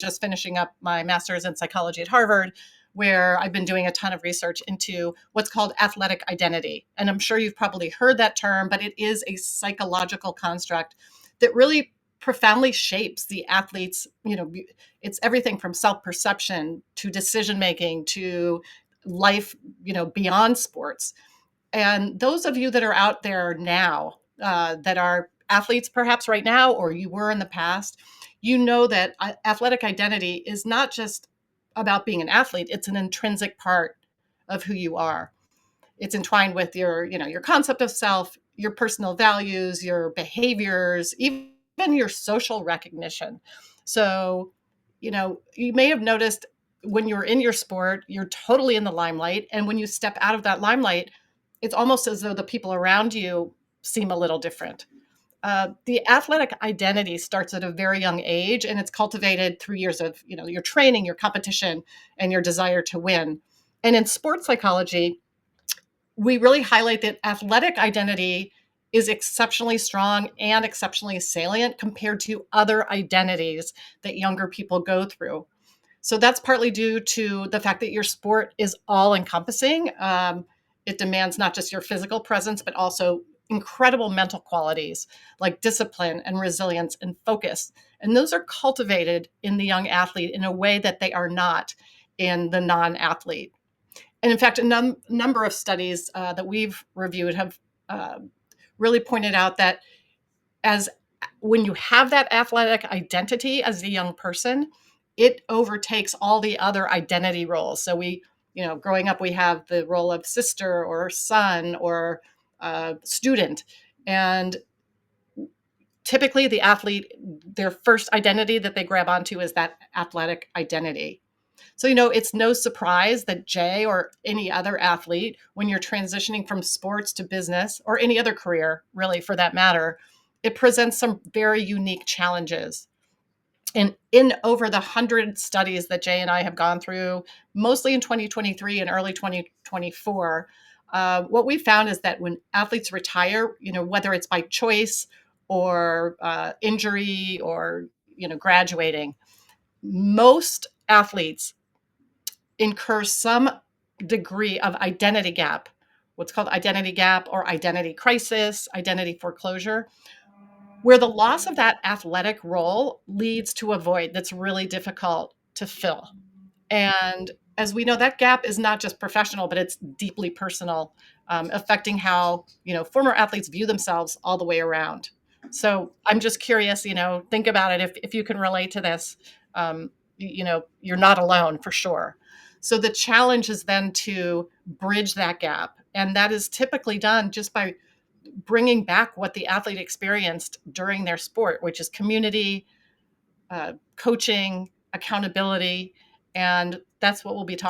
just finishing up my master's in psychology at Harvard, where I've been doing a ton of research into what's called athletic identity. And I'm sure you've probably heard that term, but it is a psychological construct that really profoundly shapes the athlete's, it's everything from self-perception to decision making to life, beyond sports. And those of you that are out there now, that are athletes perhaps right now, or you were in the past, you know that athletic identity is not just about being an athlete, it's an intrinsic part of who you are. It's entwined with your concept of self, your personal values, your behaviors, even your social recognition. So, you may have noticed when you're in your sport, you're totally in the limelight. And when you step out of that limelight, it's almost as though the people around you seem a little different. The athletic identity starts at a very young age, and it's cultivated through years of your training, your competition, and your desire to win. And in sports psychology, we really highlight that athletic identity is exceptionally strong and exceptionally salient compared to other identities that younger people go through. So that's partly due to the fact that your sport is all encompassing. It demands not just your physical presence, but also incredible mental qualities like discipline and resilience and focus. And those are cultivated in the young athlete in a way that they are not in the non-athlete. And in fact, a number of studies that we've reviewed have really pointed out that as when you have that athletic identity as a young person, it overtakes all the other identity roles. So growing up, we have the role of sister or son or student. And typically the athlete, their first identity that they grab onto is that athletic identity. So, it's no surprise that Jay or any other athlete, when you're transitioning from sports to business or any other career, really for that matter, it presents some very unique challenges. And in over the 100 studies that Jay and I have gone through, mostly in 2023 and early 2024, what we found is that when athletes retire, whether it's by choice or injury or, graduating, most athletes incur some degree of identity gap, what's called identity gap or identity crisis, identity foreclosure, where the loss of that athletic role leads to a void that's really difficult to fill. And as we know, that gap is not just professional, but it's deeply personal, affecting how, former athletes view themselves all the way around. So I'm just curious, think about it. If you can relate to this, you're not alone for sure. So the challenge is then to bridge that gap. And that is typically done just by bringing back what the athlete experienced during their sport, which is community, coaching, accountability. And that's what we'll be talking